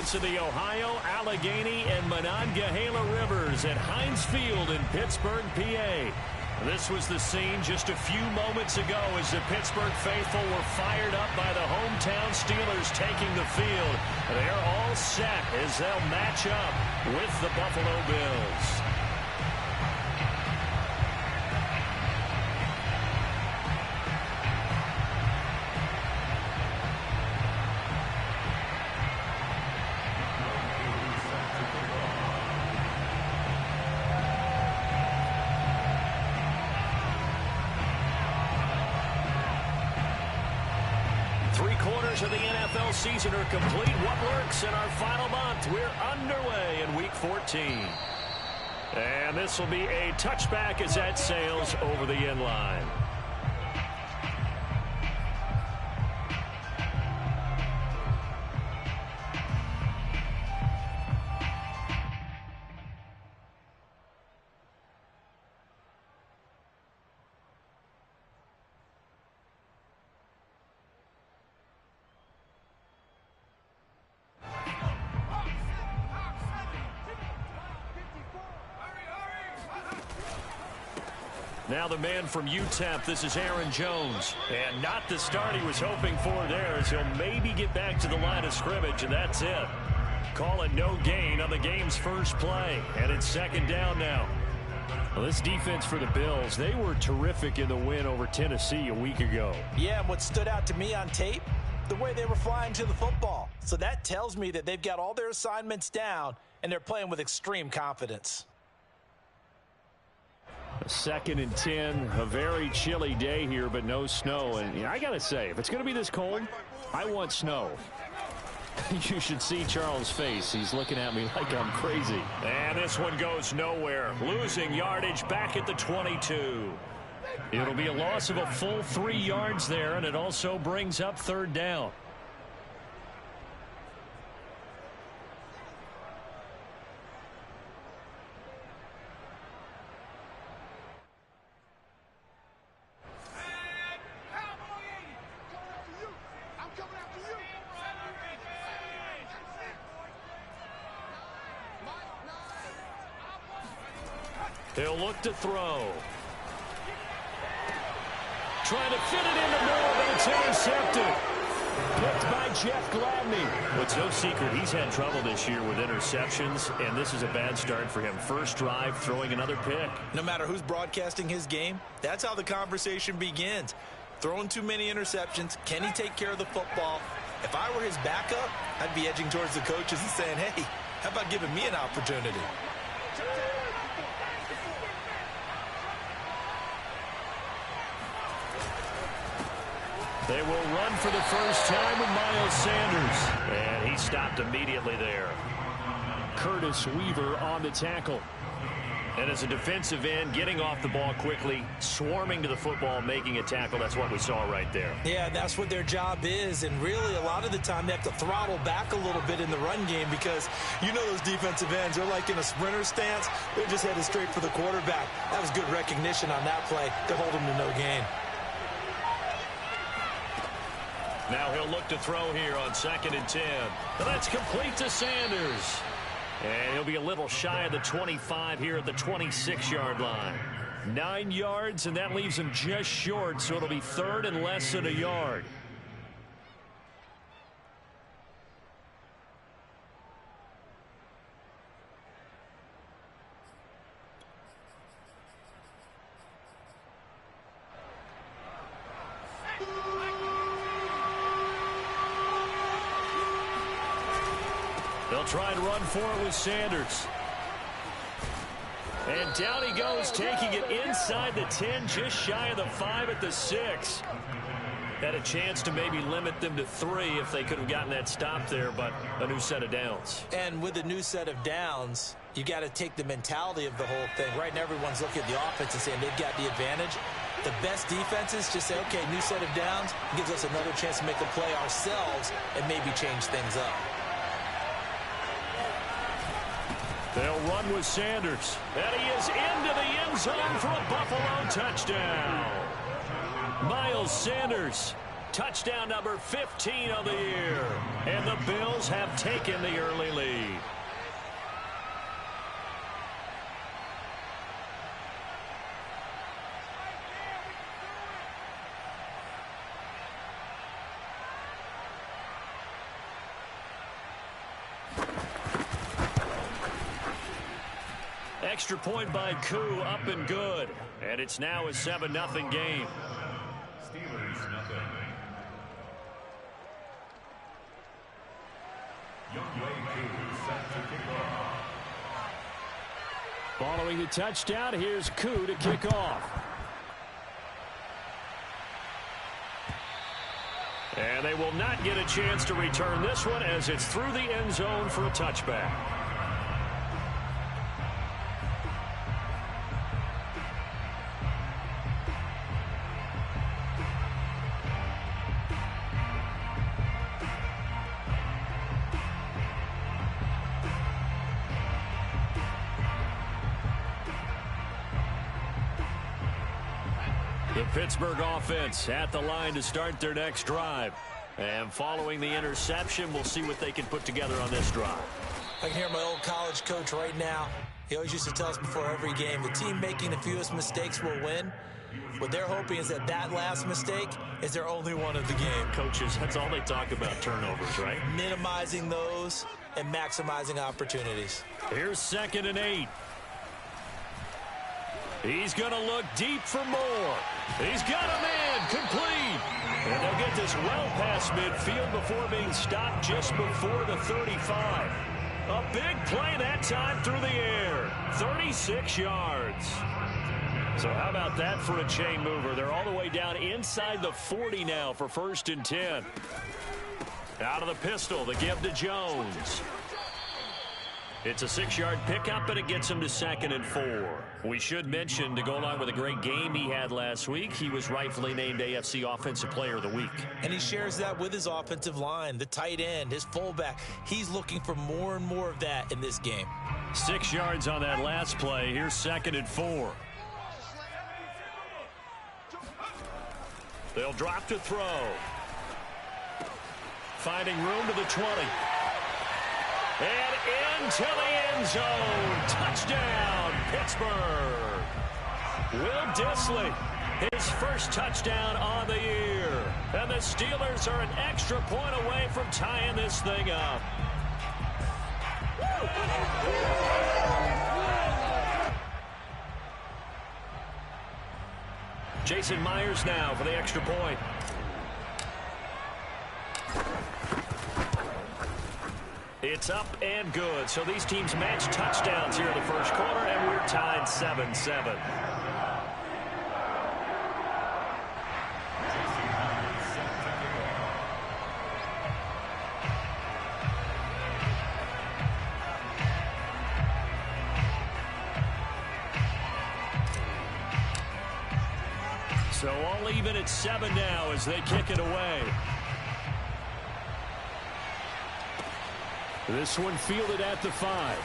confluence of the Ohio, Allegheny, and Monongahela Rivers at Heinz Field in Pittsburgh, PA. This was the scene just a few moments ago as the Pittsburgh faithful were fired up by the hometown Steelers taking the field. They're all set as they'll match up with the Buffalo Bills. Three-quarters of the NFL season are complete. What works in our final month? We're underway in Week 14. And this will be a touchback as that sails over the end line. Now the man from UTEP, this is Aaron Jones. And not the start he was hoping for there, as he'll maybe get back to the line of scrimmage, and that's it. Call it no gain on the game's first play. And it's second down now. Well, this defense for the Bills, they were terrific in the win over Tennessee a week ago. Yeah, and what stood out to me on tape, the way they were flying to the football. So that tells me that they've got all their assignments down, and they're playing with extreme confidence. Second and 10, a very chilly day here, but no snow. And I got to say, if it's going to be this cold, I want snow. You should see Charles' face. He's looking at me like I'm crazy. And this one goes nowhere. Losing yardage back at the 22. It'll be a loss of a full 3 yards there, and it also brings up third down. He'll look to throw. Trying to fit it in the middle, but it's intercepted. Picked by Jeff Gladney. Well, it's no secret he's had trouble this year with interceptions, and this is a bad start for him. First drive, throwing another pick. No matter who's broadcasting his game, that's how the conversation begins. Throwing too many interceptions. Can he take care of the football? If I were his backup, I'd be edging towards the coaches and saying, hey, how about giving me an opportunity? They will run for the first time with Miles Sanders. And he stopped immediately there. Curtis Weaver on the tackle. And as a defensive end, getting off the ball quickly, swarming to the football, making a tackle. That's what we saw right there. Yeah, that's what their job is. And really, a lot of the time, they have to throttle back a little bit in the run game because you know those defensive ends, they're like in a sprinter stance. They're just headed straight for the quarterback. That was good recognition on that play to hold them to no gain. Now he'll look to throw here on 2nd and 10. And that's complete to Sanders. And he'll be a little shy of the 25 here at the 26-yard line. 9 yards, and that leaves him just short, so it'll be third and less than a yard. They'll try and run for it with Sanders. And down he goes, taking it inside the 10, just shy of the 5 at the 6. Had a chance to maybe limit them to 3 if they could have gotten that stop there, but a new set of downs. And with a new set of downs, you got to take the mentality of the whole thing. Right now, everyone's looking at the offense and saying they've got the advantage. The best defenses just say, okay, new set of downs, gives us another chance to make a play ourselves and maybe change things up. They'll run with Sanders. And he is into the end zone for a Buffalo touchdown. Miles Sanders touchdown number 15 of the year. And the Bills have taken the early lead. Extra point by Koo, up and good. And it's now a 7-0 game. Steelers nothing. Youngway Koo set to kick off. Following the touchdown, here's Koo to kick off. And they will not get a chance to return this one as it's through the end zone for a touchback. The Pittsburgh offense at the line to start their next drive. And following the interception, we'll see what they can put together on this drive. I can hear my old college coach right now. He always used to tell us before every game, the team making the fewest mistakes will win. What they're hoping is that that last mistake is their only one of the game. Coaches, that's all they talk about, turnovers, right? Minimizing those and maximizing opportunities. Here's 2nd and 8. He's going to look deep for more. He's got a man, complete. And they'll get this well past midfield before being stopped just before the 35. A big play that time through the air. 36 yards. So how about that for a chain mover? They're all the way down inside the 40 now for 1st and 10. Out of the pistol, the give to Jones. It's a 6-yard pickup, and it gets him to 2nd and 4. We should mention, to go along with a great game he had last week, he was rightfully named AFC Offensive Player of the Week. And he shares that with his offensive line, the tight end, his fullback. He's looking for more and more of that in this game. 6 yards on that last play. Here's 2nd and 4. They'll drop to throw. Finding room to the 20. And into the end zone. Touchdown, Pittsburgh. Will Dissly, his first touchdown on the year. And the Steelers are an extra point away from tying this thing up. Jason Myers now for the extra point. It's up and good. So these teams match touchdowns here in the first quarter, and we're tied 7-7. So all even at 7 now as they kick it away. This one fielded at the 5.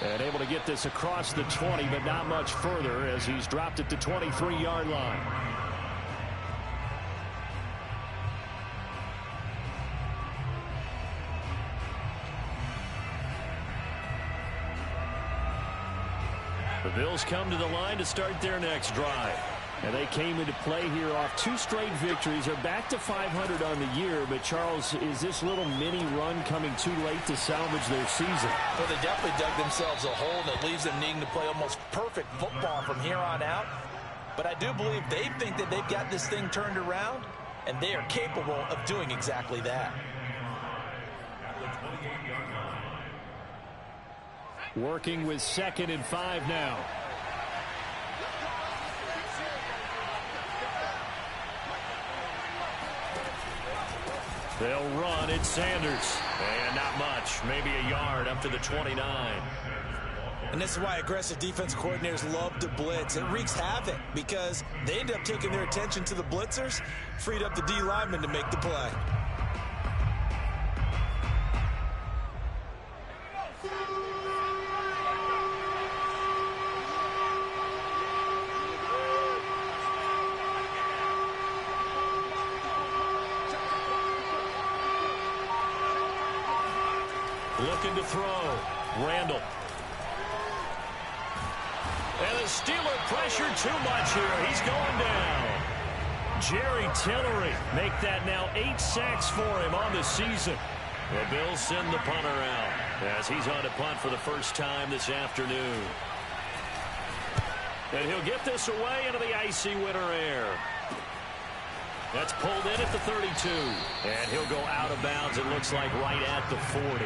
And able to get this across the 20, but not much further as he's dropped at the 23-yard line. The Bills come to the line to start their next drive. And they came into play here off 2 straight victories. They're back to 500 on the year. But, Charles, is this little mini run coming too late to salvage their season? Well, they definitely dug themselves a hole that leaves them needing to play almost perfect football from here on out. But I do believe they think that they've got this thing turned around, and they are capable of doing exactly that. Working with 2nd and 5 now. They'll run. It's Sanders. And not much. Maybe a yard up to the 29. And this is why aggressive defense coordinators love to blitz. It wreaks havoc because they end up taking their attention to the blitzers, freed up the D lineman to make the play. Looking to throw. Randall. And the Steeler pressure too much here. He's going down. Jerry Tillery make that now 8 sacks for him on the season. The Bills send the punter out as he's on to punt for the first time this afternoon. And he'll get this away into the icy winter air. That's pulled in at the 32. And he'll go out of bounds, it looks like, right at the 40.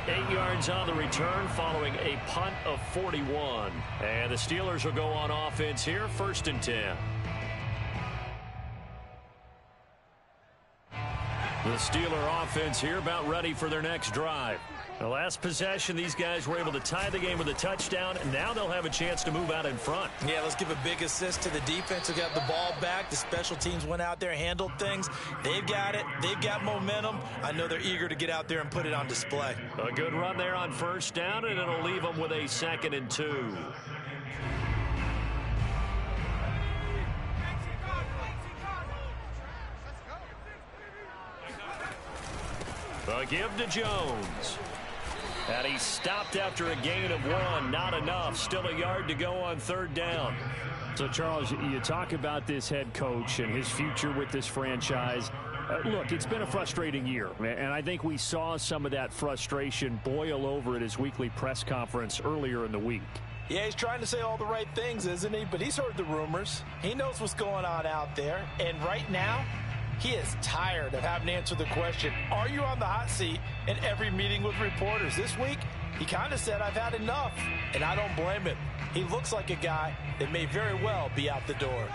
8 yards on the return following a punt of 41. And the Steelers will go on offense here, 1st and 10. The Steeler offense here about ready for their next drive. The last possession, these guys were able to tie the game with a touchdown, and now they'll have a chance to move out in front. Yeah, let's give a big assist to the defense who got the ball back. The special teams went out there, handled things. They've got it. They've got momentum. I know they're eager to get out there and put it on display. A good run there on 1st down, and it'll leave them with a 2nd and 2. A give to Jones. And he stopped after a gain of 1. Not enough. Still a yard to go on 3rd down. So, Charles, you talk about this head coach and his future with this franchise. Look, it's been a frustrating year, and I think we saw some of that frustration boil over at his weekly press conference earlier in the week. Yeah, he's trying to say all the right things, isn't he? But he's heard the rumors. He knows what's going on out there. And right now, he is tired of having to answer the question, are you on the hot seat, in every meeting with reporters. This week, he kind of said, I've had enough, and I don't blame him. He looks like a guy that may very well be out the door.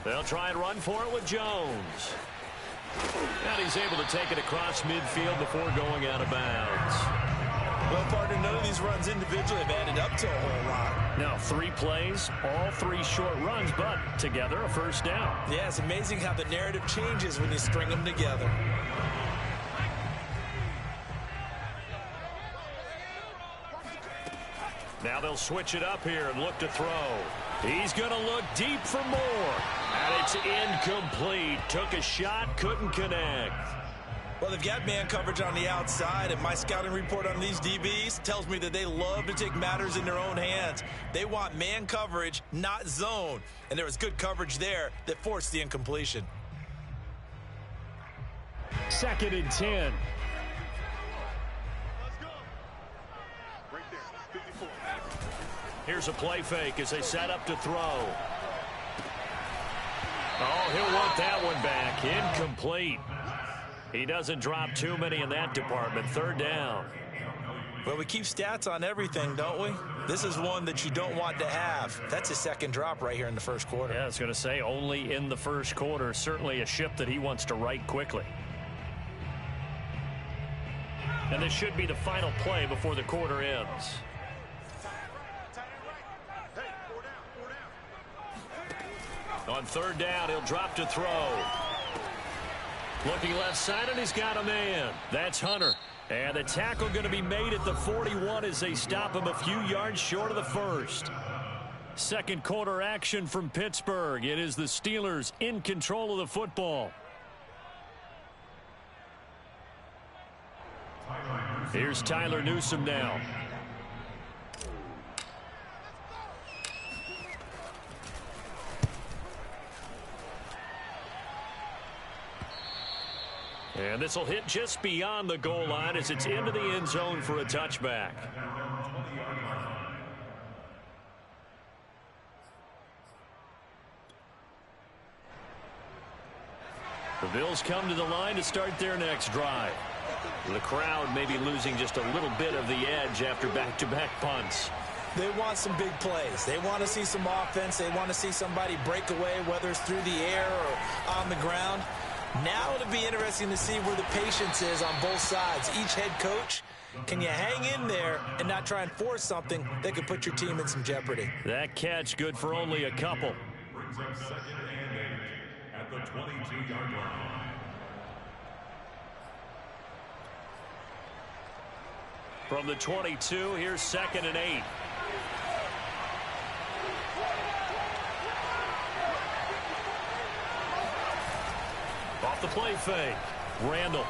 They'll try and run for it with Jones. And he's able to take it across midfield before going out of bounds. Well, partner, none of these runs individually have added up to a whole lot. Now, 3 plays, all 3 short runs, but together a 1st down. Yeah, it's amazing how the narrative changes when you string them together. Now they'll switch it up here and look to throw. He's going to look deep for more. And it's incomplete. Took a shot, couldn't connect. Well, they've got man coverage on the outside, and my scouting report on these DBs tells me that they love to take matters in their own hands. They want man coverage, not zone. And there was good coverage there that forced the incompletion. 2nd and 10. Here's a play fake as they set up to throw. Oh, he'll want that one back. Incomplete. He doesn't drop too many in that department. 3rd down. Well, we keep stats on everything, don't we? This is one that you don't want to have. That's his 2nd drop right here in the 1st quarter. Yeah, I was going to say only in the 1st quarter. Certainly a ship that he wants to right quickly. And this should be the final play before the quarter ends. On 3rd down, he'll drop to throw. Looking left side, and he's got a man. That's Hunter. And the tackle going to be made at the 41 as they stop him a few yards short of the 1st. 2nd quarter action from Pittsburgh. It is the Steelers in control of the football. Here's Tyler Newsome now. And this will hit just beyond the goal line as it's into the end zone for a touchback. The Bills come to the line to start their next drive. The crowd may be losing just a little bit of the edge after back-to-back punts. They want some big plays. They want to see some offense. They want to see somebody break away, whether it's through the air or on the ground. Now it'll be interesting to see where the patience is on both sides. Each head coach, can you hang in there and not try and force something that could put your team in some jeopardy? That catch good for only a couple. Brings up 2nd and 8 at the 22-yard line. From the 22, here's 2nd and 8. the play fake. Randall.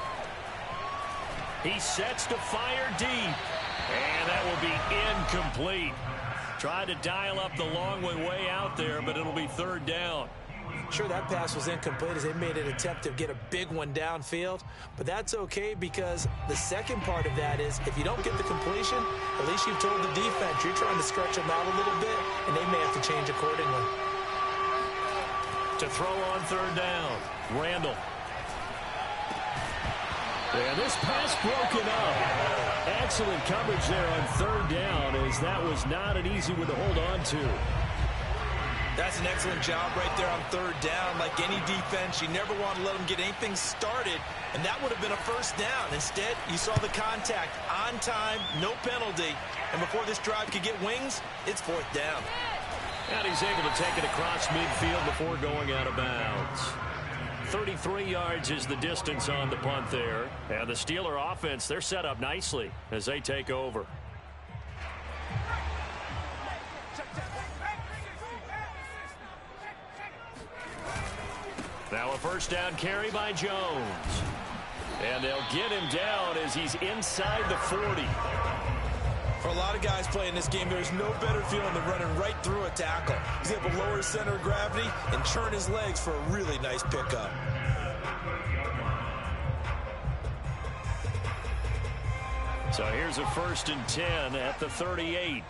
He sets to fire deep. And that will be incomplete. Tried to dial up the long way out there, but it'll be third down. Sure, that pass was incomplete as they made an attempt to get a big one downfield, but that's okay because the second part of that is if you don't get the completion, at least you've told the defense you're trying to stretch them out a little bit, and they may have to change accordingly. To throw on third down, Randall. And this pass broken up. Excellent coverage there on third down as that was not an easy one to hold on to. That's an excellent job right there on third down. Like any defense, you never want to let them get anything started, and that would have been a first down. Instead, you saw the contact on time, no penalty, and before this drive could get wings, it's fourth down. And he's able to take it across midfield before going out of bounds. 33 yards is the distance on the punt there. And the Steeler offense, they're set up nicely as they take over. Now a first down carry by Jones. And they'll get him down as he's inside the 40. For a lot of guys playing this game, there's no better feeling than running right through a tackle. He's able to lower his center of gravity and churn his legs for a really nice pickup. So here's a 1st and 10 at the 38.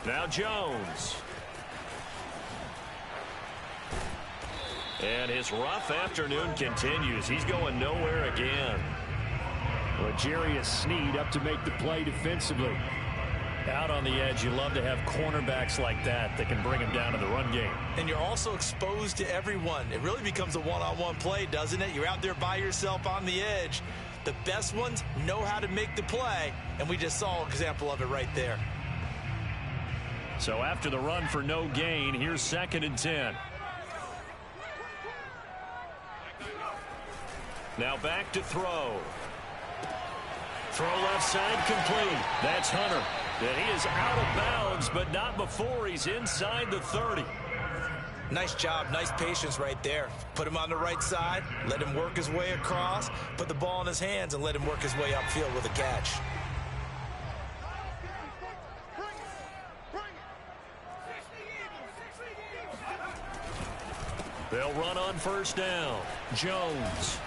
Now Jones. And his rough afternoon continues. He's going nowhere again. L'Jarius Sneed up to make the play defensively. Out on the edge, you love to have cornerbacks like that can bring him down in the run game. And you're also exposed to everyone. It really becomes a one-on-one play, doesn't it? You're out there by yourself on the edge. The best ones know how to make the play, and we just saw an example of it right there. So after the run for no gain, here's 2nd and 10. Now back to throw. Throw left side complete. That's Hunter. And he is out of bounds, but not before he's inside the 30. Nice job, nice patience right there. Put him on the right side, let him work his way across, put the ball in his hands, and let him work his way upfield with a catch. They'll run on first down. Jones.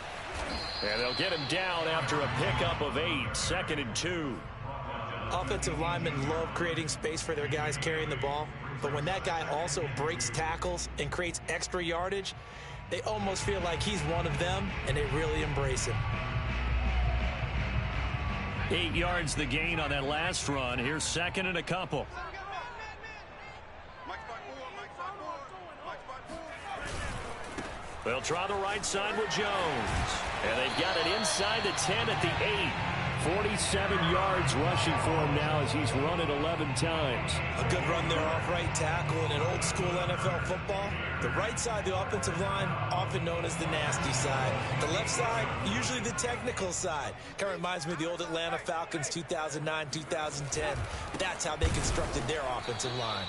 And they'll get him down after a pickup of 8. 2nd and 2. Offensive linemen love creating space for their guys carrying the ball, but when that guy also breaks tackles and creates extra yardage, they almost feel like he's one of them, and they really embrace him. 8 yards the gain on that last run. Here's 2nd and a couple. They'll try the right side with Jones. And they've got it inside the 10 at the 8. 47 yards rushing for him now as he's run it 11 times. A good run there off right tackle in an old-school NFL football. The right side of the offensive line, often known as the nasty side. The left side, usually the technical side. Kind of reminds me of the old Atlanta Falcons 2009-2010. That's how they constructed their offensive line.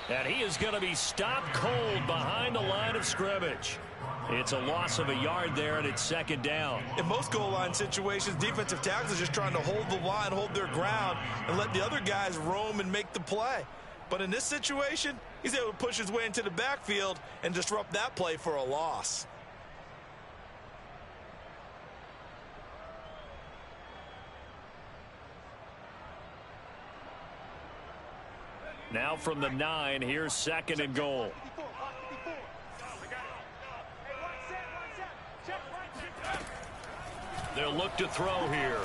And he is going to be stopped cold behind the line of scrimmage. It's a loss of a yard there, and it's 2nd down. In most goal line situations, defensive tackles are just trying to hold the line, hold their ground, and let the other guys roam and make the play. But in this situation, he's able to push his way into the backfield and disrupt that play for a loss. Now from the 9, here's 2nd and goal. They'll look to throw here.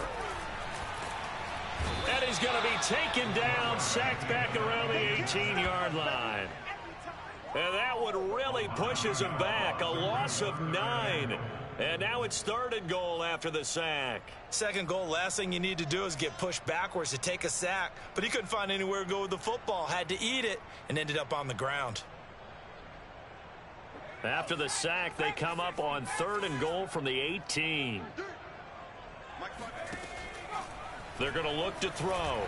And he's going to be taken down, sacked back around the 18-yard line. And that one really pushes him back. A loss of 9. And now it's 3rd and goal after the sack. 2nd goal, last thing you need to do is get pushed backwards to take a sack. But he couldn't find anywhere to go with the football, had to eat it, and ended up on the ground. After the sack, they come up on 3rd and goal from the 18. They're going to look to throw.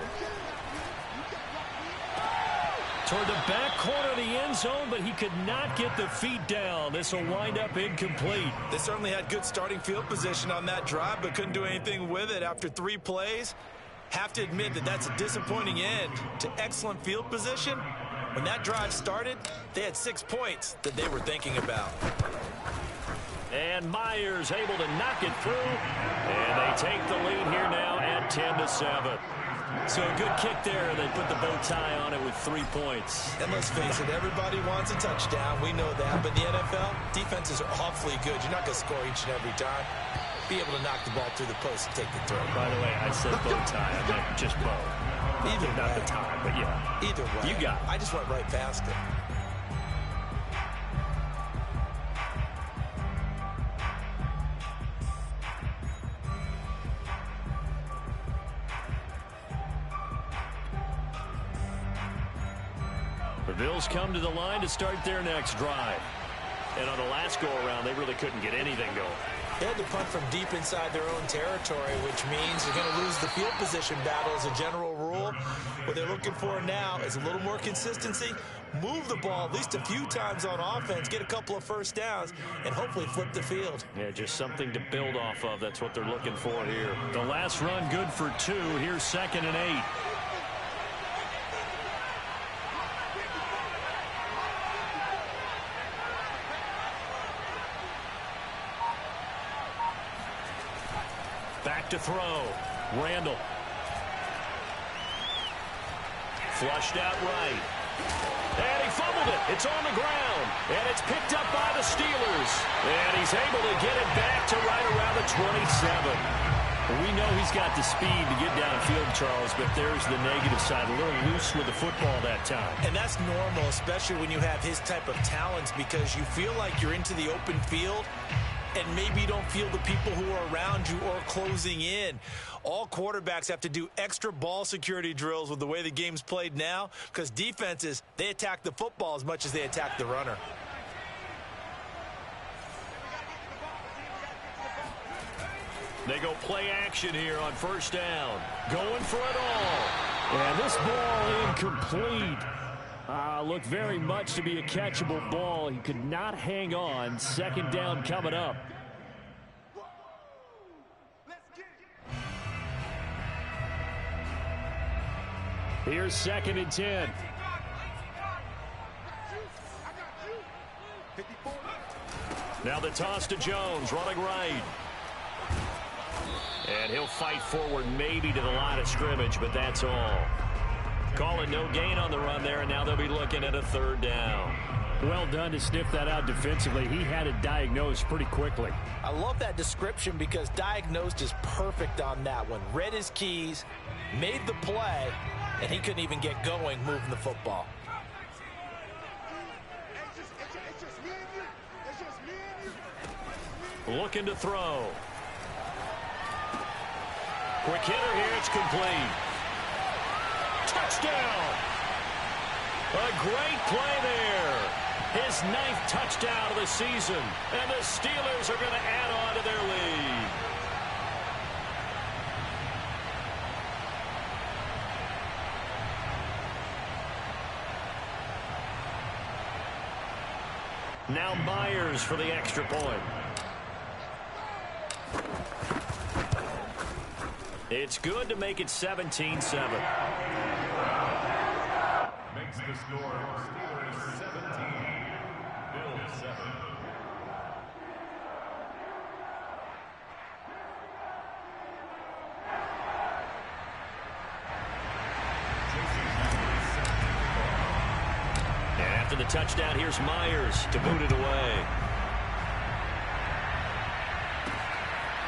toward the back corner of the end zone, but he could not get the feet down. This will wind up incomplete. They certainly had good starting field position on that drive, but couldn't do anything with it after 3 plays. Have to admit that that's a disappointing end to excellent field position. When that drive started, they had 6 points that they were thinking about. And Myers able to knock it through. And they take the lead here now at 10-7. So a good kick there. They put the bow tie on it with 3 points. And let's face it, everybody wants a touchdown. We know that. But in the NFL, defenses are awfully good. You're not going to score each and every time. Be able to knock the ball through the post and take the throw. By the way, I said bow tie. I meant just bow. Either way. Not the tie, but yeah. Either way. You got it. I just went right past it. The Bills come to the line to start their next drive. And on the last go-around, they really couldn't get anything going. They had to punt from deep inside their own territory, which means they're going to lose the field position battle as a general rule. What they're looking for now is a little more consistency, move the ball at least a few times on offense, get a couple of first downs, and hopefully flip the field. Yeah, just something to build off of. That's what they're looking for here. The last run good for 2. Here's 2nd and 8. Back to throw. Randall. Flushed out right. And he fumbled it. It's on the ground. And it's picked up by the Steelers. And he's able to get it back to right around the 27. We know he's got the speed to get downfield, Charles, but there's the negative side. A little loose with the football that time. And that's normal, especially when you have his type of talents, because you feel like you're into the open field and maybe you don't feel the people who are around you or closing in. All quarterbacks have to do extra ball security drills with the way the game's played now, because defenses, they attack the football as much as they attack the runner. They go play action here on 1st down. Going for it all. And this ball incomplete. Looked very much to be a catchable ball. He could not hang on. 2nd down coming up. Here's 2nd and 10. Now the toss to Jones, running right. And he'll fight forward maybe to the line of scrimmage, but that's all. Call it no gain on the run there, and now they'll be looking at a 3rd down. Well done to sniff that out defensively. He had it diagnosed pretty quickly. I love that description because diagnosed is perfect on that one. Read his keys, made the play, and he couldn't even get going moving the football. Looking to throw. Quick hitter here, it's complete. Touchdown! A great play there. His 9th touchdown of the season. And the Steelers are going to add on to their lead. Now Myers for the extra point. It's good to make it 17-7. Makes the score Steelers 17, Bills 7. And after the touchdown, here's Myers to boot it away.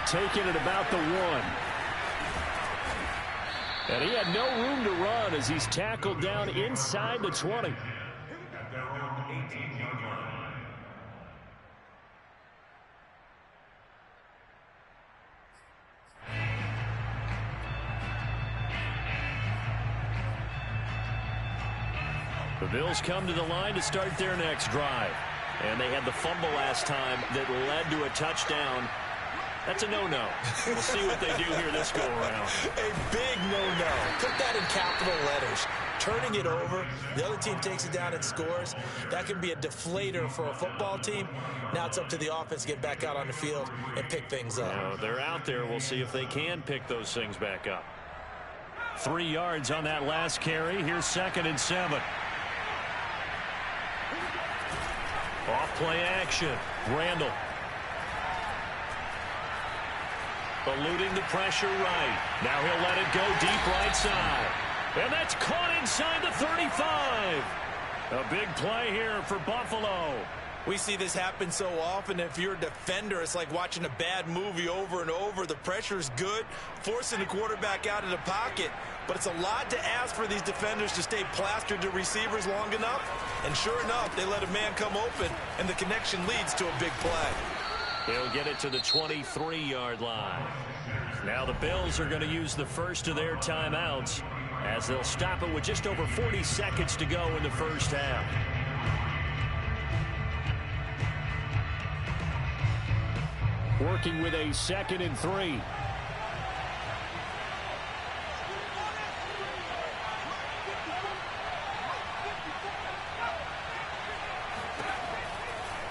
Taking it about the 1. And he had no room to run as he's tackled down inside the 20. At their own 18-yard line. The Bills come to the line to start their next drive. And they had the fumble last time that led to a touchdown. That's a no-no. We'll see what they do here this go-around. A big no-no. Put that in capital letters. Turning it over, the other team takes it down and scores. That can be a deflator for a football team. Now it's up to the offense to get back out on the field and pick things up. Now, they're out there. We'll see if they can pick those things back up. 3 yards on that last carry. Here's 2nd and 7. Off play action. Randall. Eluding the pressure right. Now he'll let it go deep right side. And that's caught inside the 35. A big play here for Buffalo. We see this happen so often. If you're a defender, it's like watching a bad movie over and over. The pressure is good, forcing the quarterback out of the pocket. But it's a lot to ask for these defenders to stay plastered to receivers long enough. And sure enough, they let a man come open, and the connection leads to a big play. They'll get it to the 23-yard line. Now the Bills are going to use the first of their timeouts as they'll stop it with just over 40 seconds to go in the first half. Working with a 2nd and 3.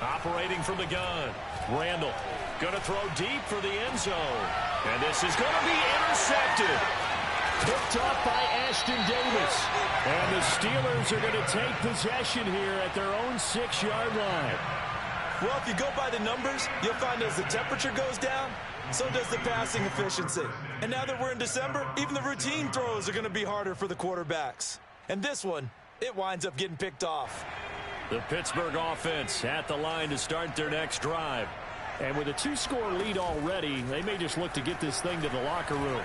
Operating from the gun. Randall going to throw deep for the end zone. And this is going to be intercepted. Picked off by Ashton Davis. And the Steelers are going to take possession here at their own 6-yard line. Well, if you go by the numbers, you'll find as the temperature goes down, so does the passing efficiency. And now that we're in December, even the routine throws are going to be harder for the quarterbacks. And this one, it winds up getting picked off. The Pittsburgh offense at the line to start their next drive. And with a 2-score lead already, they may just look to get this thing to the locker room.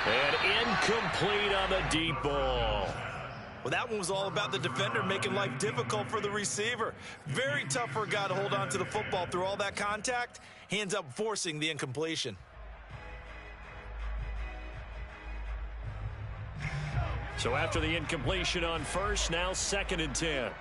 And incomplete on the deep ball. Well, that one was all about the defender making life difficult for the receiver. Very tough for a guy to hold on to the football through all that contact. He ends up forcing the incompletion. So after the incompletion on first, now 2nd and 10.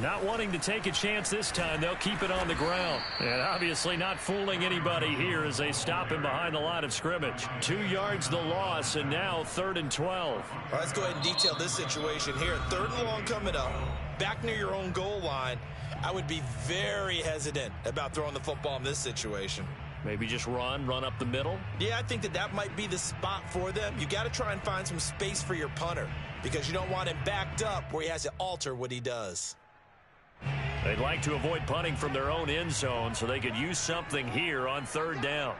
Not wanting to take a chance this time, they'll keep it on the ground. And obviously not fooling anybody here as they stop him behind the line of scrimmage. 2 yards the loss, and now 3rd and 12. All right, let's go ahead and detail this situation here. 3rd and long coming up, back near your own goal line. I would be very hesitant about throwing the football in this situation. Maybe just run up the middle? Yeah, I think that might be the spot for them. You got to try and find some space for your punter because you don't want him backed up where he has to alter what he does. They'd like to avoid punting from their own end zone so they could use something here on 3rd down.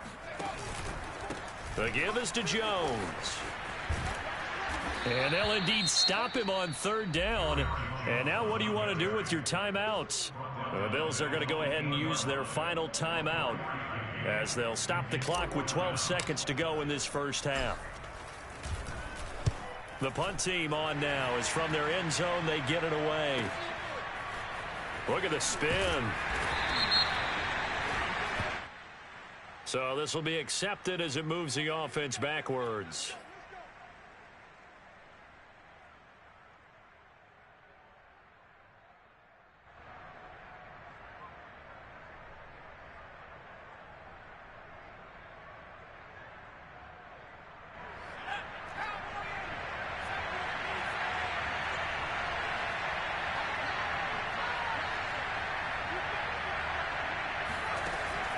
The give is to Jones. And they'll indeed stop him on 3rd down. And now what do you want to do with your timeouts? The Bills are going to go ahead and use their final timeout as they'll stop the clock with 12 seconds to go in this first half. The punt team on now is from their end zone. They get it away. Look at the spin. So this will be accepted as it moves the offense backwards.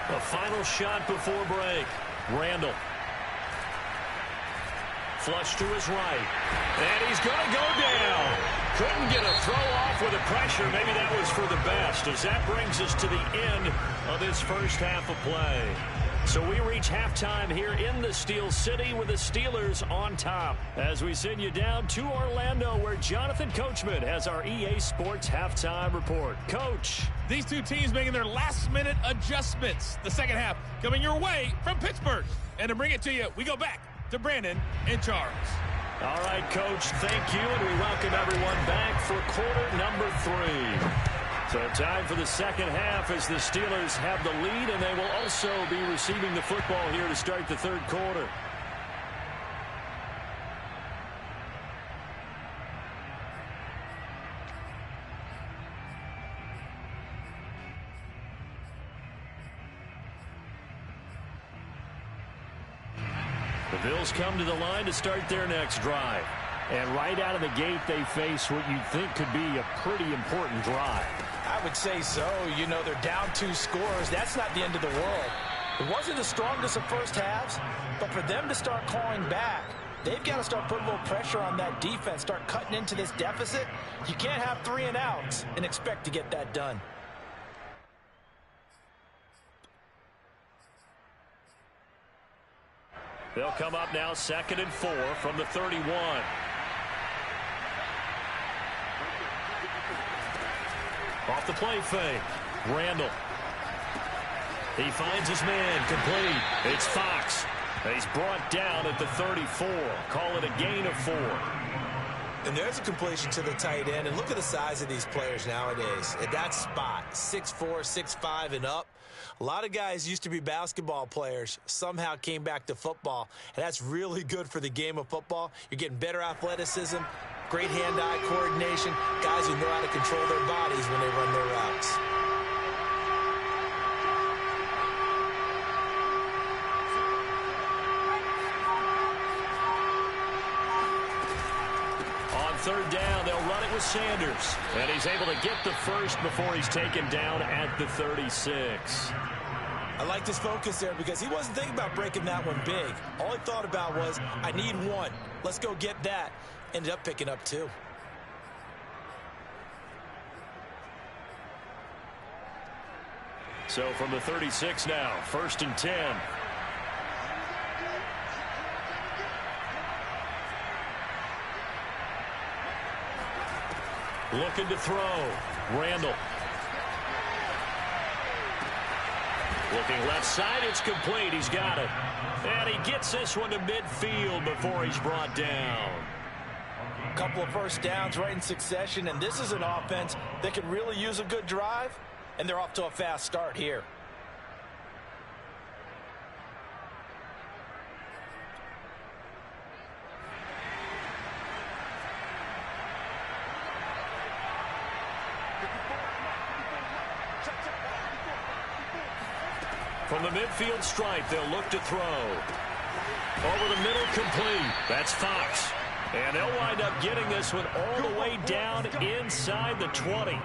A final shot before break. Randall. Flush to his right. And he's going to go down. Couldn't get a throw off with the pressure. Maybe that was for the best, as that brings us to the end of this first half of play. So we reach halftime here in the Steel City with the Steelers on top as we send you down to Orlando where Jonathan Coachman has our EA Sports halftime report. Coach. These two teams making their last-minute adjustments. The second half coming your way from Pittsburgh. And to bring it to you, we go back to Brandon and Charles. All right, Coach, thank you, and we welcome everyone back for quarter number 3. So time for the second half as the Steelers have the lead, and they will also be receiving the football here to start the third quarter. The Bills come to the line to start their next drive. And right out of the gate, they face what you think could be a pretty important drive. I would say so. You know, they're down 2 scores. That's not the end of the world. It wasn't the strongest of first halves, but for them to start clawing back, they've got to start putting a little pressure on that defense, start cutting into this deficit. You can't have 3 and outs and expect to get that done. They'll come up now 2nd and 4 from the 31. Off the play fake. Randall. He finds his man complete. It's Fox. He's brought down at the 34. Call it a gain of 4. And there's a completion to the tight end. And look at the size of these players nowadays. At that spot, 6'4", 6'5", and up. A lot of guys used to be basketball players, somehow came back to football. And that's really good for the game of football. You're getting better athleticism, great hand-eye coordination, guys who know how to control their bodies when they run their routes. On 3rd down, they'll run it with Sanders. And he's able to get the first before he's taken down at the 36. I like his focus there because he wasn't thinking about breaking that one big. All he thought about was, I need 1. Let's go get that. Ended up picking up 2. So from the 36 now, 1st and 10. Looking to throw. Randall. Looking left side, it's complete. He's got it. And he gets this one to midfield before he's brought down. A couple of first downs right in succession, and this is an offense that could really use a good drive, and they're off to a fast start here. From the midfield stripe, they'll look to throw. Over the middle, complete. That's Fox. And they'll wind up getting this one all the way down inside the 20.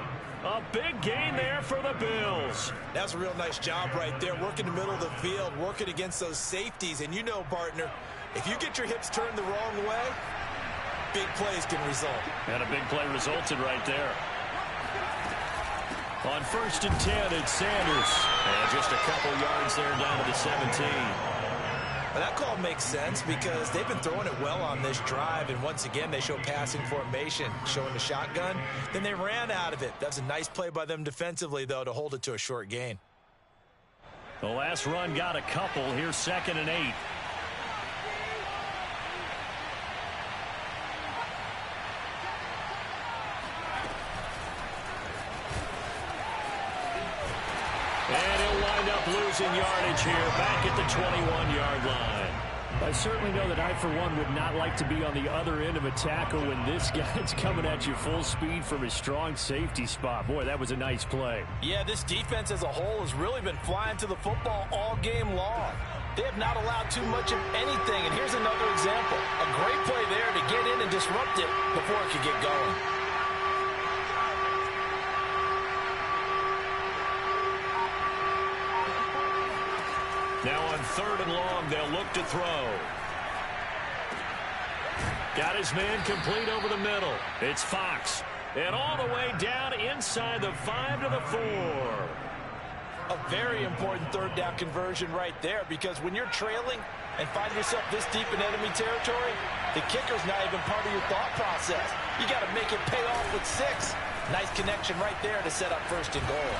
A big gain there for the Bills. That's a real nice job right there, working the middle of the field, working against those safeties. And you know, partner, if you get your hips turned the wrong way, big plays can result. And a big play resulted right there. On 1st and 10, it's Sanders. And just a couple yards there down to the 17. Well, that call makes sense because they've been throwing it well on this drive, and once again, they show passing formation, showing the shotgun. Then they ran out of it. That's a nice play by them defensively, though, to hold it to a short gain. The last run got a couple. Here's 2nd and 8. And he'll wind up losing yardage here, back at the 21-yard line. I certainly know that I, for one, would not like to be on the other end of a tackle when this guy's coming at you full speed from his strong safety spot. Boy, that was a nice play. Yeah, this defense as a whole has really been flying to the football all game long. They have not allowed too much of anything, and here's another example. A great play there to get in and disrupt it before it could get going. Now on 3rd and long, they'll look to throw. Got his man complete over the middle. It's Fox. And all the way down inside the 5 to the 4. A very important 3rd down conversion right there, because when you're trailing and find yourself this deep in enemy territory, the kicker's not even part of your thought process. You got to make it pay off with 6. Nice connection right there to set up 1st and goal.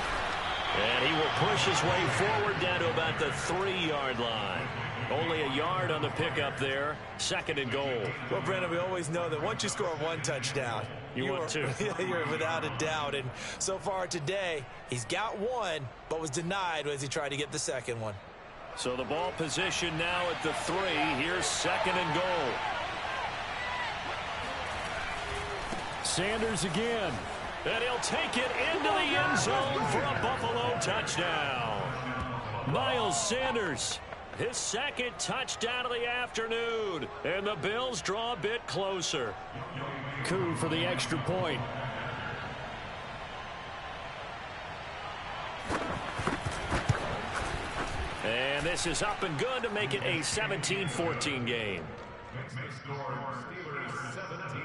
And he will push his way forward down to about the 3-yard line. Only a yard on the pickup there. 2nd and goal. Well, Brendan, we always know that once you score 1 touchdown, you want 2. You're without a doubt. And so far today, he's got 1, but was denied as he tried to get the 2nd one. So the ball position now at the 3. Here's 2nd and goal. Sanders again. And he'll take it into the end zone for a Buffalo touchdown. Miles Sanders his second touchdown of the afternoon. And the Bills draw a bit closer. Koo for the extra point. And this is up and good to make it a 17-14 game. Steelers 17,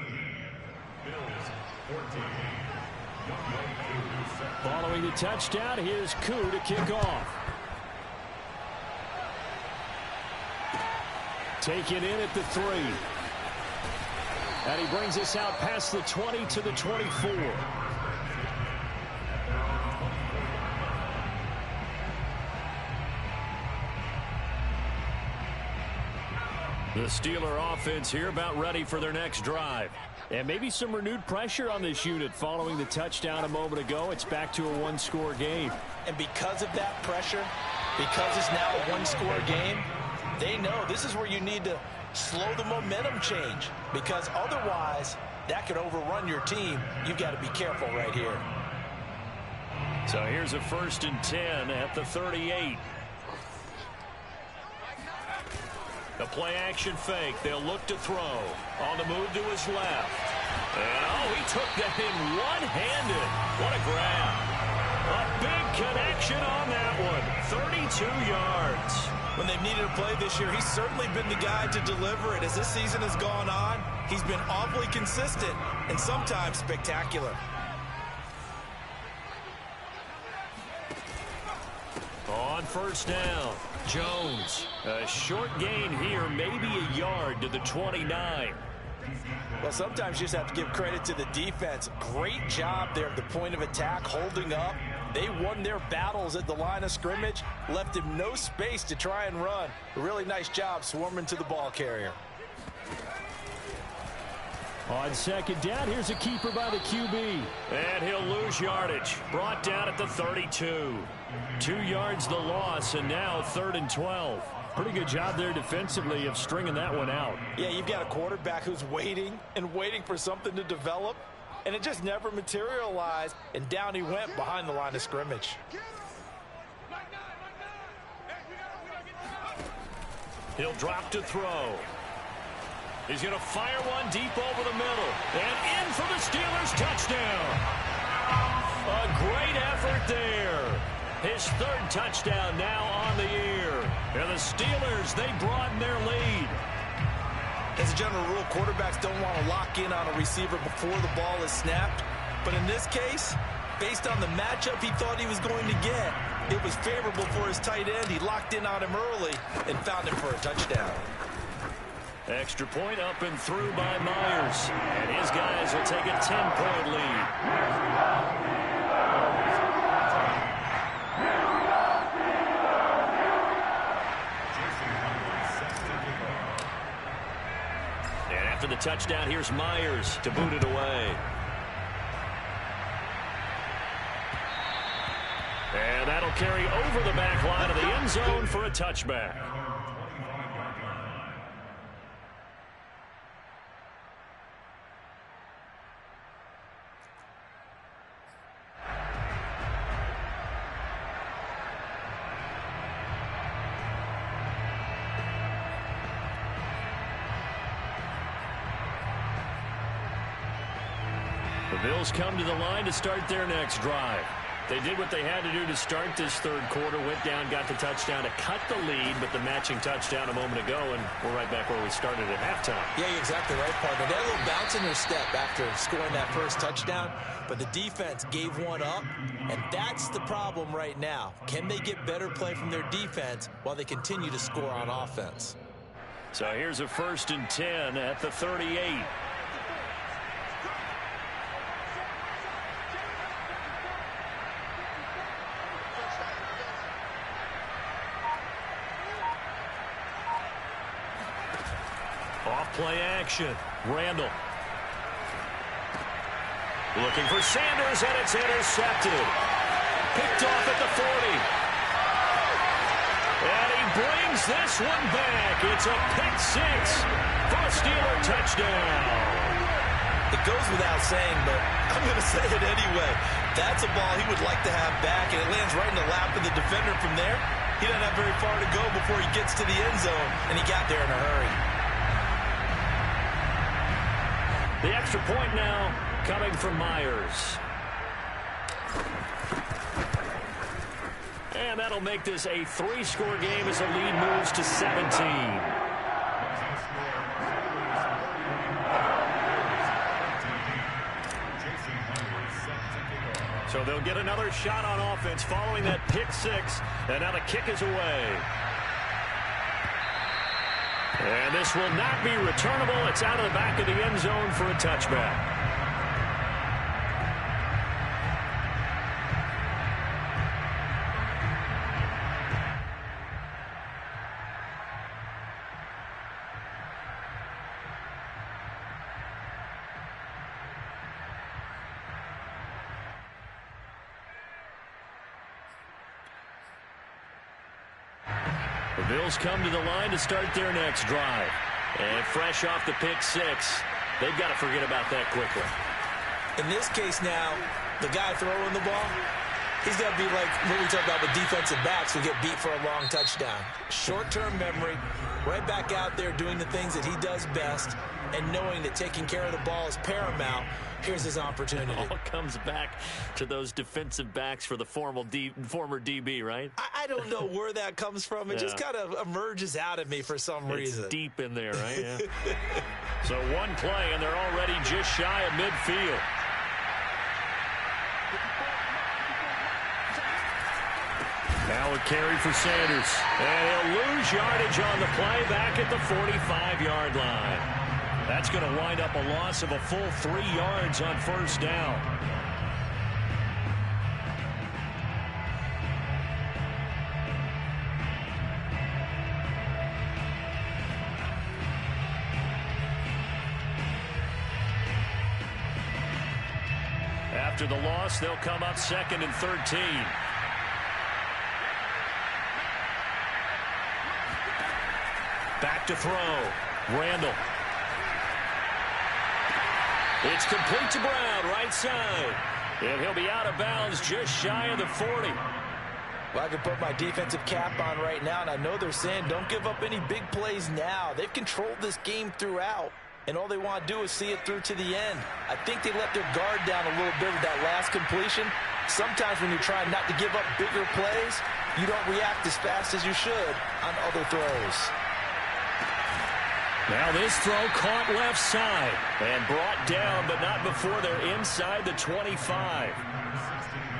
Bills 14. Following the touchdown, here's Koo to kick off. Taken in at the 3. And he brings us out past the 20 to the 24. The Steeler offense here about ready for their next drive. And maybe some renewed pressure on this unit following the touchdown a moment ago. It's back to a one-score game. And because of that pressure, because it's now a one-score game, they know this is where you need to slow the momentum change, because otherwise that could overrun your team. You've got to be careful right here. So here's a 1st and 10 at the 38. The play-action fake. They'll look to throw. On the move to his left. And, oh, he took that in one-handed. What a grab. A big connection on that one. 32 yards. When they've needed a play this year, he's certainly been the guy to deliver it. As this season has gone on, he's been awfully consistent and sometimes spectacular. On 1st down, Jones. A short gain here, maybe a yard to the 29. Well, sometimes you just have to give credit to the defense. Great job there at the point of attack, holding up. They won their battles at the line of scrimmage, left him no space to try and run. A really nice job swarming to the ball carrier. On 2nd down, here's a keeper by the QB. And he'll lose yardage. Brought down at the 32. 2 yards the loss, and now 3rd and 12. Pretty good job there defensively of stringing that one out. Yeah, you've got a quarterback who's waiting and waiting for something to develop, and it just never materialized, and down he went behind the line of scrimmage. He'll drop to throw. He's going to fire one deep over the middle. And in for the Steelers touchdown. A great effort there. His 3rd touchdown now on the year. And the Steelers, they broaden their lead. As a general rule, quarterbacks don't want to lock in on a receiver before the ball is snapped. But in this case, based on the matchup he thought he was going to get, it was favorable for his tight end. He locked in on him early and found him for a touchdown. Extra point up and through by Myers. And his guys will take a 10-point lead. And after the touchdown, here's Myers to boot it away. And that'll carry over the back line of the end zone for a touchback. The Bills come to the line to start their next drive. They did what they had to do to start this 3rd quarter, went down, got the touchdown to cut the lead, but the matching touchdown a moment ago, and we're right back where we started at halftime. Yeah, you're exactly right, partner. They had a little bounce in their step after scoring that 1st touchdown, but the defense gave one up, and that's the problem right now. Can they get better play from their defense while they continue to score on offense? So here's a 1st and 10 at the 38. Play action. Randall. Looking for Sanders, and it's intercepted. Picked off at the 40. And he brings this one back. It's a pick 6 for a Steeler touchdown. It goes without saying, but I'm going to say it anyway. That's a ball he would like to have back, and it lands right in the lap of the defender from there. He doesn't have very far to go before he gets to the end zone, and he got there in a hurry. The extra point now coming from Myers. And that'll make this a 3-score game as the lead moves to 17. So they'll get another shot on offense following that pick 6. And now the kick is away. And this will not be returnable. It's out of the back of the end zone for a touchback. The Bills come to the line to start their next drive. And fresh off the pick 6, they've got to forget about that quickly. In this case now, the guy throwing the ball, he's got to be like what we talk about with defensive backs who get beat for a long touchdown. Short-term memory, right back out there doing the things that he does best, and knowing that taking care of the ball is paramount. Here's his opportunity. It all comes back to those defensive backs for the former DB, right? I don't know where that comes from. It just kind of emerges out of me for some reason. It's deep in there, right? Yeah. So one play, and they're already just shy of midfield. Now a carry for Sanders. And he'll lose yardage on the play back at the 45-yard line. That's going to wind up a loss of a full 3 yards on first down. After the loss, they'll come up 2nd and 13. Back to throw. Randall. It's complete to Brown, right side. And he'll be out of bounds just shy of the 40. Well, I can put my defensive cap on right now, and I know they're saying don't give up any big plays now. They've controlled this game throughout, and all they want to do is see it through to the end. I think they let their guard down a little bit with that last completion. Sometimes when you're trying not to give up bigger plays, you don't react as fast as you should on other throws. Now this throw caught left side and brought down, but not before they're inside the 25.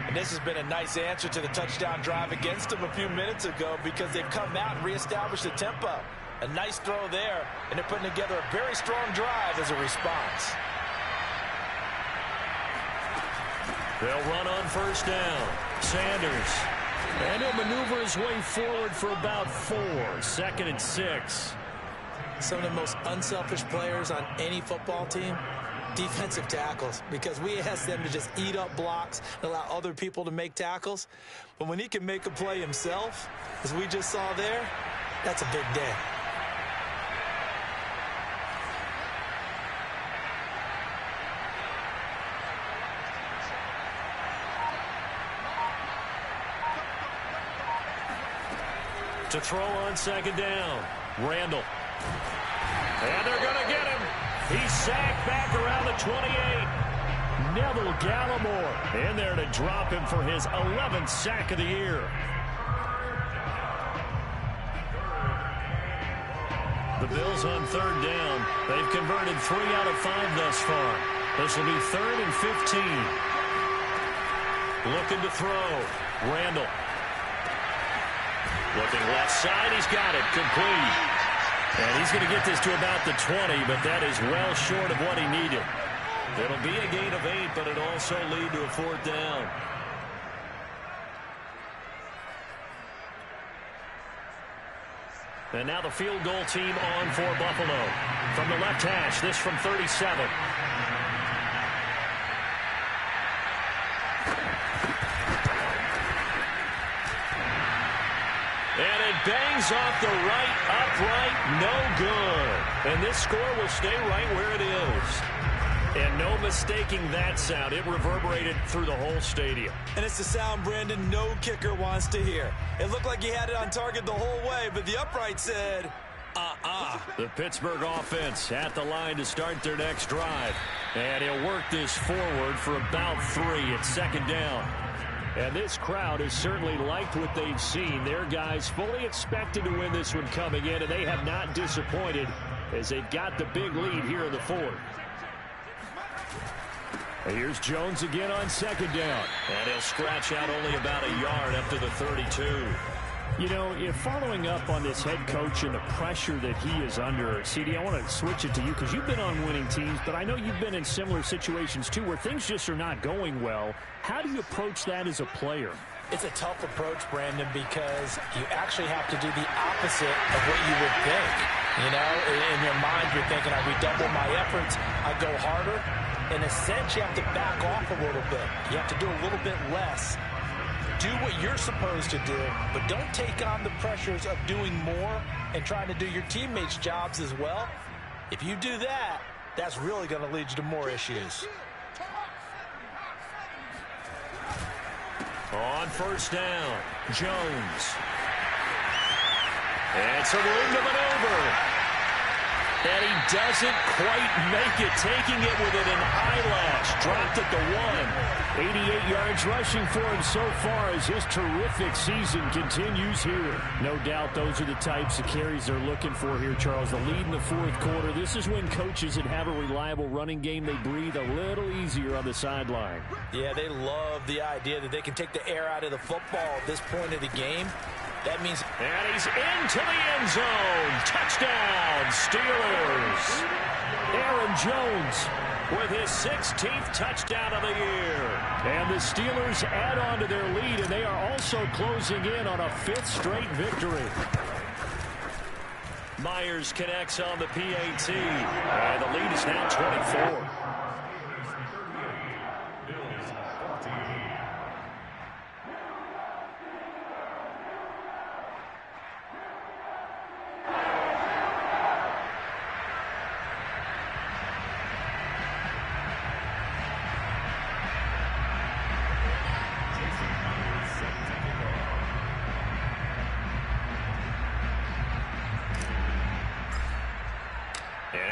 And this has been a nice answer to the touchdown drive against them a few minutes ago because they've come out and reestablished the tempo. A nice throw there, and they're putting together a very strong drive as a response. They'll run on first down. Sanders. And he'll maneuver his way forward for about 4. 2nd and 6. Some of the most unselfish players on any football team, defensive tackles, because we ask them to just eat up blocks and allow other people to make tackles. But when he can make a play himself, as we just saw there, that's a big day. To throw on 2nd down, Randall. And they're going to get him. He's sacked back around the 28. Neville Gallimore in there to drop him for his 11th sack of the year. The Bills on 3rd down. They've converted 3 out of 5 thus far. This will be 3rd and 15. Looking to throw. Randall. Looking left side. He's got it. Complete. And he's going to get this to about the 20, but that is well short of what he needed. It'll be a gain of 8, but it'll also lead to a 4th down. And now the field goal team on for Buffalo. From the left hash, this from 37. And it bangs off the right upright, no good. And this score will stay right where it is. And no mistaking that sound. It reverberated through the whole stadium. And it's the sound, Brandon, no kicker wants to hear. It looked like he had it on target the whole way, but the upright said, The Pittsburgh offense at the line to start their next drive. And he'll work this forward for about 3 at second down. And this crowd has certainly liked what they've seen. Their guys fully expected to win this one coming in, and they have not disappointed as they've got the big lead here in the fourth. And here's Jones again on second down. And he'll scratch out only about a yard up to the 32. You know, if following up on this head coach and the pressure that he is under, CD, I want to switch it to you because you've been on winning teams, but I know you've been in similar situations too where things just are not going well. How do you approach that as a player? It's a tough approach, Brandon, because you actually have to do the opposite of what you would think. You know, in your mind, you're thinking, I redouble my efforts, I go harder. In a sense, you have to back off a little bit. You have to do a little bit less. Do what you're supposed to do, but don't take on the pressures of doing more and trying to do your teammates' jobs as well. If you do that, that's really going to lead you to more issues. On first down, Jones. And some room to maneuver. And he doesn't quite make it, taking it within an eyelash. Dropped at the 1. 88 yards rushing for him so far as his terrific season continues here. No doubt those are the types of carries they're looking for here, Charles. The lead in the fourth quarter. This is when coaches that have a reliable running game, they breathe a little easier on the sideline. Yeah, they love the idea that they can take the air out of the football at this point of the game. That means... And he's into the end zone. Touchdown, Steelers. Aaron Jones with his 16th touchdown of the year. And the Steelers add on to their lead, and they are also closing in on a 5th straight victory. Myers connects on the PAT, and the lead is now 24.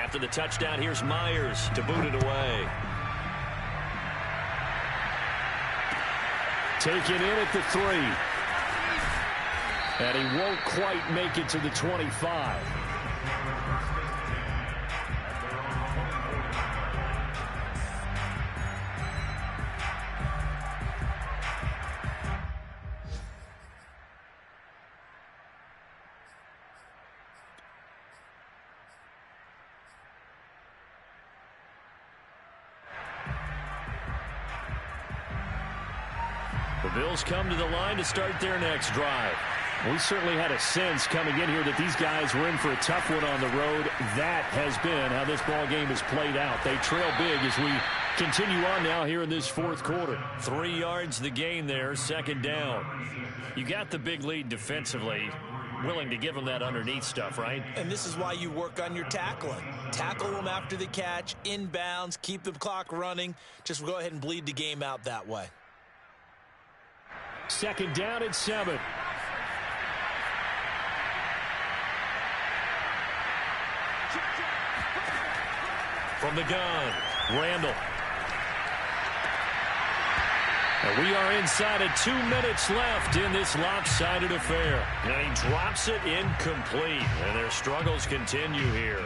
After the touchdown, here's Myers to boot it away. Taken in at the 3. And he won't quite make it to the 25. The Bills come to the line to start their next drive. We certainly had a sense coming in here that these guys were in for a tough one on the road. That has been how this ball game has played out. They trail big as we continue on now here in this fourth quarter. 3 yards the gain there, second down. You got the big lead defensively. Willing to give them that underneath stuff, right? And this is why you work on your tackling. Tackle them after the catch, inbounds, keep the clock running. Just go ahead and bleed the game out that way. Second down at 7. From the gun, Randall. And we are inside of 2 minutes left in this lopsided affair. And he drops it incomplete. And their struggles continue here.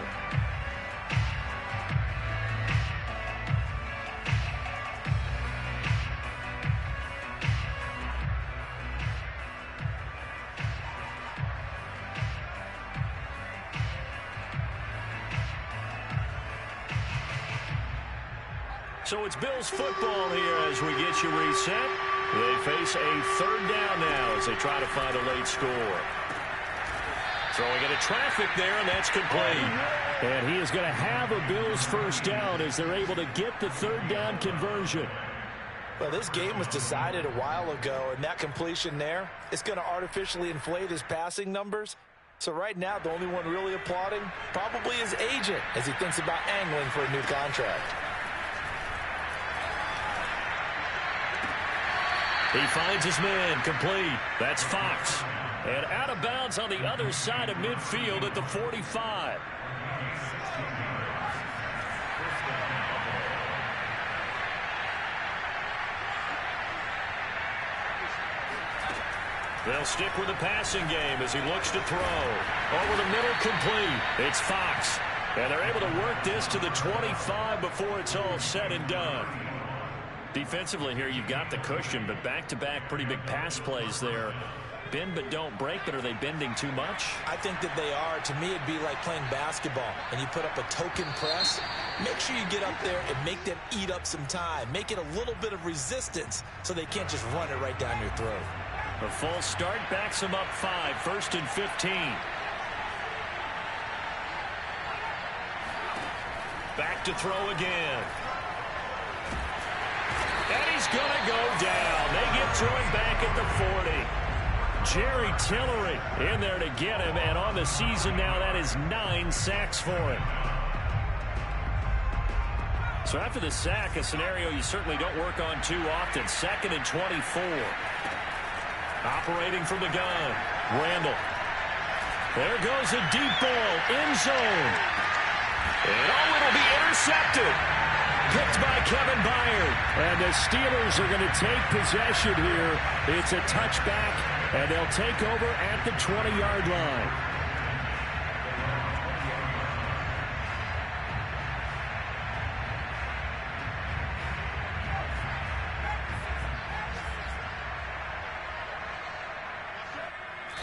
So it's Bills football here as we get you reset. They face a third down now as they try to find a late score. Throwing into traffic there, and that's complete. And he is going to have a Bills first down as they're able to get the third down conversion. Well, this game was decided a while ago, and that completion there is going to artificially inflate his passing numbers. So right now, the only one really applauding probably his agent as he thinks about angling for a new contract. He finds his man, complete. That's Fox. And out of bounds on the other side of midfield at the 45. They'll stick with the passing game as he looks to throw. Over the middle, complete. It's Fox. And they're able to work this to the 25 before it's all said and done. Defensively here, you've got the cushion, but back-to-back pretty big pass plays there. Bend but don't break, but are they bending too much? I think that they are. To me, it'd be like playing basketball, and you put up a token press. Make sure you get up there and make them eat up some time. Make it a little bit of resistance so they can't just run it right down your throat. A full start backs them up 5, 1st and 15. Back to throw again. And he's going to go down. They get to him back at the 40. Jerry Tillery in there to get him, and on the season now, that is 9 sacks for him. So after the sack, a scenario you certainly don't work on too often. 2nd and 24. Operating from the gun, Randall. There goes a deep ball, end zone. And it'll be intercepted. Picked by Kevin Byard. And the Steelers are going to take possession here. It's a touchback, and they'll take over at the 20-yard line.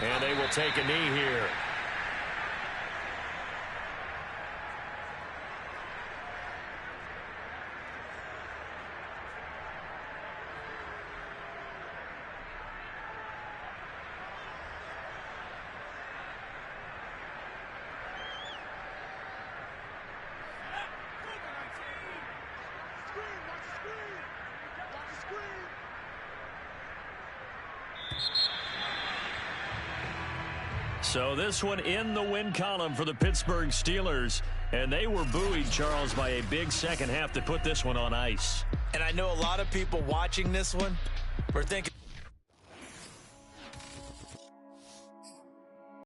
And they will take a knee here. So this one in the win column for the Pittsburgh Steelers. And they were buoyed, Charles, by a big second half to put this one on ice. And I know a lot of people watching this one were thinking,